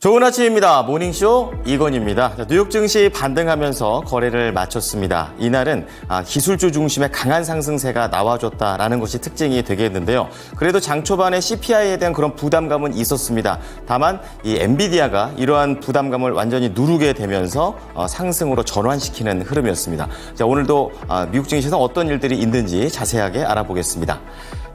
좋은 아침입니다. 모닝쇼 이건입니다. 뉴욕 증시 반등하면서 거래를 마쳤습니다. 이날은 기술주 중심의 강한 상승세가 나와줬다라는 것이 특징이 되겠는데요. 그래도 장 초반에 CPI에 대한 그런 부담감은 있었습니다. 다만 이 엔비디아가 이러한 부담감을 완전히 누르게 되면서 상승으로 전환시키는 흐름이었습니다. 자, 오늘도 미국 증시에서 어떤 일들이 있는지 자세하게 알아보겠습니다.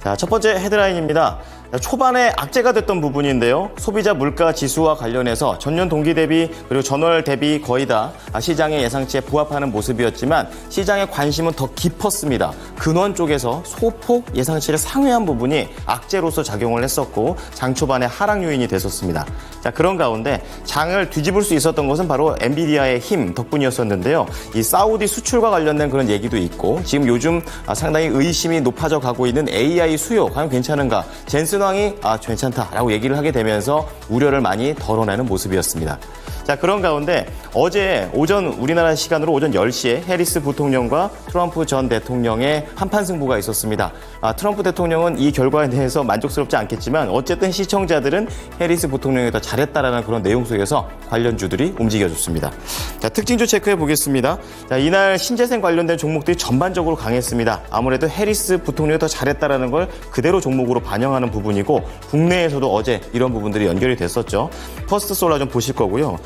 자, 첫 번째 헤드라인입니다. 초반에 악재가 됐던 부분인데요. 소비자 물가 지수와 관련해서 전년 동기 대비 그리고 전월 대비 거의 다 시장의 예상치에 부합하는 모습이었지만 시장의 관심은 더 깊었습니다. 근원 쪽에서 소폭 예상치를 상회한 부분이 악재로서 작용을 했었고 장 초반에 하락 요인이 됐었습니다. 자, 그런 가운데 장을 뒤집을 수 있었던 것은 바로 엔비디아의 힘 덕분이었었는데요. 이 사우디 수출과 관련된 그런 얘기도 있고 지금 요즘 상당히 의심이 높아져 가고 있는 AI 수요 과연 괜찮은가? 젠슨 왕이 괜찮다라고 얘기를 하게 되면서 우려를 많이 덜어내는 모습이었습니다. 자, 그런 가운데 어제 우리나라 시간으로 오전 10시에 해리스 부통령과 트럼프 전 대통령의 한판 승부가 있었습니다. 트럼프 대통령은 이 결과에 대해서 만족스럽지 않겠지만 어쨌든 시청자들은 해리스 부통령이 더 잘했다라는 그런 내용 속에서 관련주들이 움직여줬습니다. 자, 특징주 체크해 보겠습니다. 자, 이날 신재생 관련된 종목들이 전반적으로 강했습니다. 아무래도 해리스 부통령이 더 잘했다라는 걸 그대로 종목으로 반영하는 부분이고 국내에서도 어제 이런 부분들이 연결이 됐었죠. 퍼스트 솔라 좀 보실 거고요.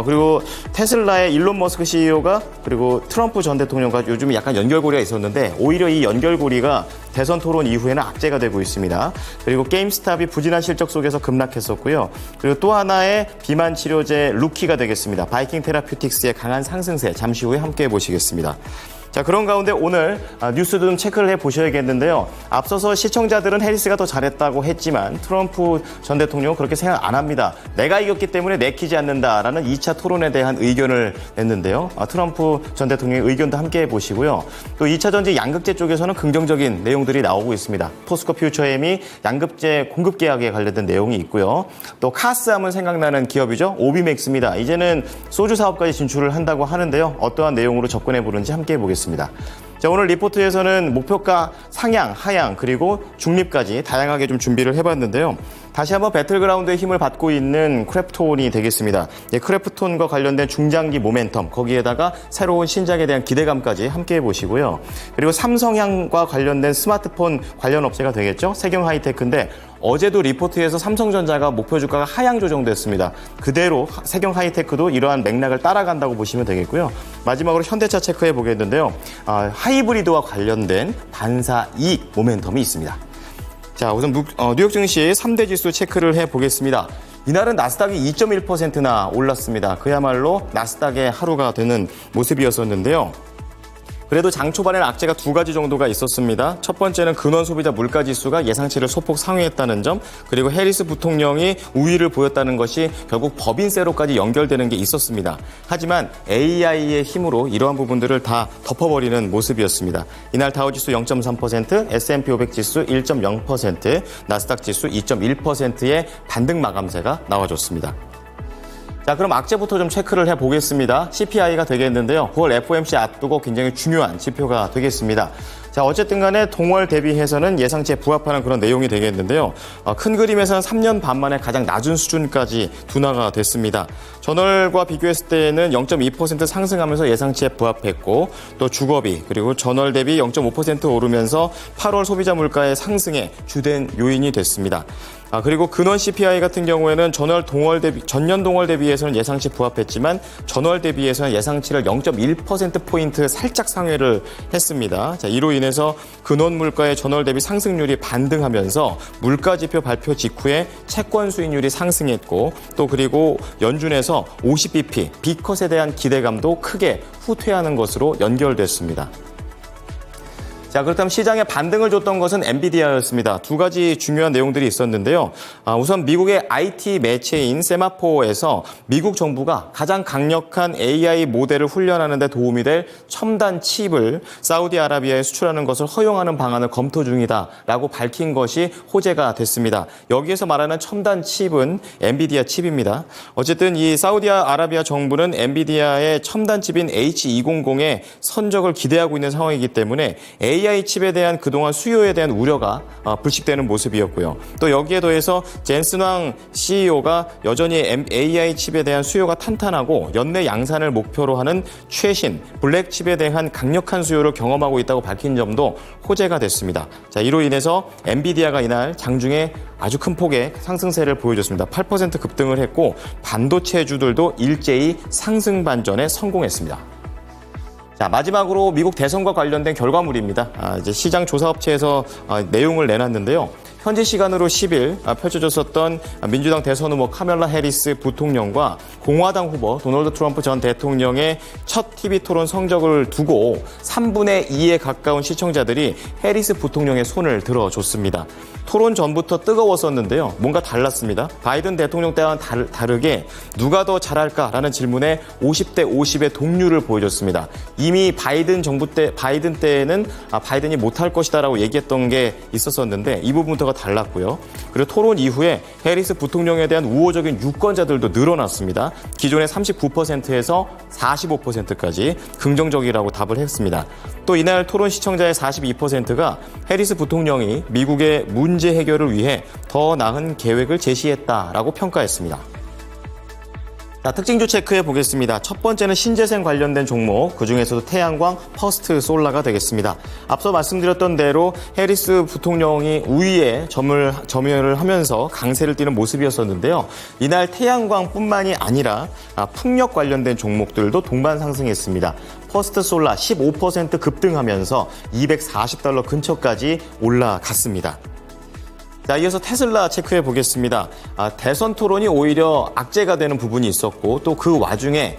그리고 테슬라의 일론 머스크 CEO가 그리고 트럼프 전 대통령과 요즘 약간 연결고리가 있었는데 오히려 이 연결고리가 대선 토론 이후에는 악재가 되고 있습니다. 그리고 게임스탑이 부진한 실적 속에서 급락했었고요. 그리고 또 하나의 비만 치료제 루키가 되겠습니다. 바이킹 테라퓨틱스의 강한 상승세 잠시 후에 함께 보시겠습니다. 자, 그런 가운데 오늘 뉴스도 좀 체크를 해보셔야겠는데요. 앞서서 시청자들은 해리스가 더 잘했다고 했지만 트럼프 전 대통령은 그렇게 생각 안 합니다. 내가 이겼기 때문에 내키지 않는다라는 2차 토론에 대한 의견을 냈는데요. 트럼프 전 대통령의 의견도 함께 해보시고요. 또 2차 전지 양극재 쪽에서는 긍정적인 내용들이 나오고 있습니다. 포스코 퓨처엠이 양극재 공급 계약에 관련된 내용이 있고요. 또 카스 하면 생각나는 기업이죠. 오비맥스입니다. 이제는 소주 사업까지 진출을 한다고 하는데요. 어떠한 내용으로 접근해 보는지 함께 해보겠습니다. 자, 오늘 리포트에서는 목표가 상향, 하향, 그리고 중립까지 다양하게 좀 준비를 해봤는데요. 다시 한번 배틀그라운드의 힘을 받고 있는 크래프톤이 되겠습니다. 크래프톤과 관련된 중장기 모멘텀, 거기에다가 새로운 신작에 대한 기대감까지 함께 해보시고요. 그리고 삼성향과 관련된 스마트폰 관련 업체가 되겠죠. 세경하이테크인데 어제도 리포트에서 삼성전자가 목표 주가가 하향 조정됐습니다. 그대로 세경하이테크도 이러한 맥락을 따라간다고 보시면 되겠고요. 마지막으로 현대차 체크해 보겠는데요. 하이브리드와 관련된 반사 이익 모멘텀이 있습니다. 자, 우선 뉴욕 증시 3대 지수 체크를 해보겠습니다. 이날은 나스닥이 2.1%나 올랐습니다. 그야말로 나스닥의 하루가 되는 모습이었었는데요. 그래도 장 초반에는 악재가 두 가지 정도가 있었습니다. 첫 번째는 근원 소비자 물가 지수가 예상치를 소폭 상회했다는 점, 그리고 해리스 부통령이 우위를 보였다는 것이 결국 법인세로까지 연결되는 게 있었습니다. 하지만 AI의 힘으로 이러한 부분들을 다 덮어버리는 모습이었습니다. 이날 다우지수 0.3%, S&P 500 지수 1.0%, 나스닥 지수 2.1%의 반등 마감세가 나와줬습니다. 자, 그럼 악재부터 좀 체크를 해보겠습니다. CPI가 되겠는데요. 9월 FOMC 앞두고 굉장히 중요한 지표가 되겠습니다. 자, 어쨌든 간에 동월 대비해서는 예상치에 부합하는 그런 내용이 되겠는데요. 큰 그림에서는 3년 반 만에 가장 낮은 수준까지 둔화가 됐습니다. 전월과 비교했을 때는 0.2% 상승하면서 예상치에 부합했고 또 주거비 그리고 전월 대비 0.5% 오르면서 8월 소비자 물가의 상승에 주된 요인이 됐습니다. 그리고 근원 CPI 같은 경우에는 전년 동월 대비해서는 예상치 부합했지만 전월 대비해서는 예상치를 0.1%포인트 살짝 상회를 했습니다. 자, 이로 인해서 근원 물가의 전월 대비 상승률이 반등하면서 물가지표 발표 직후에 채권 수익률이 상승했고 또 그리고 연준에서 50bp B컷에 대한 기대감도 크게 후퇴하는 것으로 연결됐습니다. 자, 그렇다면 시장에 반등을 줬던 것은 엔비디아였습니다. 두 가지 중요한 내용들이 있었는데요. 우선 미국의 IT 매체인 세마포에서 미국 정부가 가장 강력한 AI 모델을 훈련하는 데 도움이 될 첨단 칩을 사우디아라비아에 수출하는 것을 허용하는 방안을 검토 중이다라고 밝힌 것이 호재가 됐습니다. 여기에서 말하는 첨단 칩은 엔비디아 칩입니다. 어쨌든 이 사우디아라비아 정부는 엔비디아의 첨단 칩인 H200의 선적을 기대하고 있는 상황이기 때문에 AI AI 칩에 대한 그동안 수요에 대한 우려가 불식되는 모습이었고요. 또 여기에 더해서 젠슨 황 CEO가 여전히 AI 칩에 대한 수요가 탄탄하고 연내 양산을 목표로 하는 최신 블랙 칩에 대한 강력한 수요를 경험하고 있다고 밝힌 점도 호재가 됐습니다. 자, 이로 인해서 엔비디아가 이날 장중에 아주 큰 폭의 상승세를 보여줬습니다. 8% 급등을 했고 반도체주들도 일제히 상승 반전에 성공했습니다. 자, 마지막으로 미국 대선과 관련된 결과물입니다. 이제 시장 조사업체에서 내용을 내놨는데요. 현지 시간으로 10일 펼쳐졌었던 민주당 대선 후보 카멜라 해리스 부통령과 공화당 후보 도널드 트럼프 전 대통령의 첫 TV 토론 성적을 두고 3분의 2에 가까운 시청자들이 해리스 부통령의 손을 들어줬습니다. 토론 전부터 뜨거웠었는데요. 뭔가 달랐습니다. 바이든 대통령 때와는 다르게 누가 더 잘할까라는 질문에 50대 50의 동률을 보여줬습니다. 이미 바이든 때에는 바이든이 못할 것이다라고 얘기했던 게 있었었는데 이 부분부터가 달랐고요. 그리고 토론 이후에 해리스 부통령에 대한 우호적인 유권자들도 늘어났습니다. 기존의 39%에서 45%까지 긍정적이라고 답을 했습니다. 또 이날 토론 시청자의 42%가 해리스 부통령이 미국의 문제 해결을 위해 더 나은 계획을 제시했다라고 평가했습니다. 자, 특징주 체크해 보겠습니다. 첫 번째는 신재생 관련된 종목, 그중에서도 태양광 퍼스트 솔라가 되겠습니다. 앞서 말씀드렸던 대로 해리스 부통령이 우위에 점유를 하면서 강세를 띠는 모습이었었는데요. 이날 태양광뿐만이 아니라 풍력 관련된 종목들도 동반 상승했습니다. 퍼스트 솔라 15% 급등하면서 $240 근처까지 올라갔습니다. 자, 이어서 테슬라 체크해 보겠습니다. 대선 토론이 오히려 악재가 되는 부분이 있었고 또 그 와중에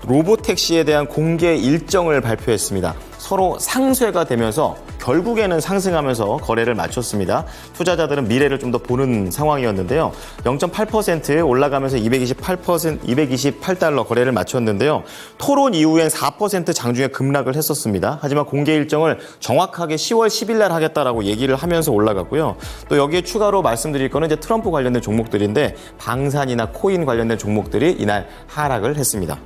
로보택시에 대한 공개 일정을 발표했습니다. 서로 상쇄가 되면서 결국에는 상승하면서 거래를 마쳤습니다. 투자자들은 미래를 좀 더 보는 상황이었는데요. 0.8% 올라가면서 $228 거래를 마쳤는데요. 토론 이후엔 4% 장중에 급락을 했었습니다. 하지만 공개 일정을 정확하게 10월 10일 날 하겠다라고 얘기를 하면서 올라갔고요. 또 여기에 추가로 말씀드릴 거는 이제 트럼프 관련된 종목들인데 방산이나 코인 관련된 종목들이 이날 하락을 했습니다.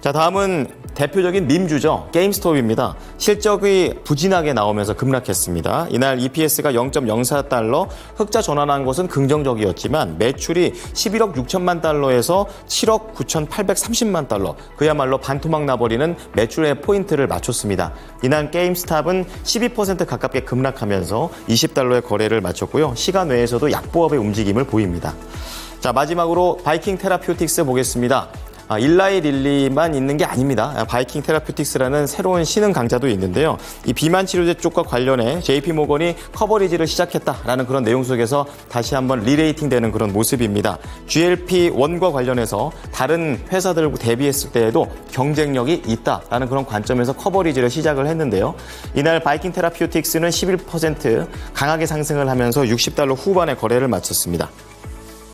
자, 다음은 대표적인 밈주죠. 게임스톱입니다. 실적이 부진하게 나오면서 급락했습니다. 이날 EPS가 0.04달러, 흑자 전환한 것은 긍정적이었지만 매출이 11억 6천만 달러에서 7억 9,830만 달러, 그야말로 반토막 나버리는 매출의 포인트를 맞췄습니다. 이날 게임스톱은 12% 가깝게 급락하면서 20달러의 거래를 마쳤고요. 시간 외에서도 약보합의 움직임을 보입니다. 자, 마지막으로 바이킹 테라퓨틱스 보겠습니다. 일라이 릴리만 있는 게 아닙니다. 바이킹 테라퓨틱스라는 새로운 신흥 강자도 있는데요. 이 비만 치료제 쪽과 관련해 JP모건이 커버리지를 시작했다라는 그런 내용 속에서 다시 한번 리레이팅 되는 그런 모습입니다. GLP-1과 관련해서 다른 회사들과 대비했을 때에도 경쟁력이 있다라는 그런 관점에서 커버리지를 시작을 했는데요. 이날 바이킹 테라퓨틱스는 11% 강하게 상승을 하면서 $60 후반의 거래를 마쳤습니다.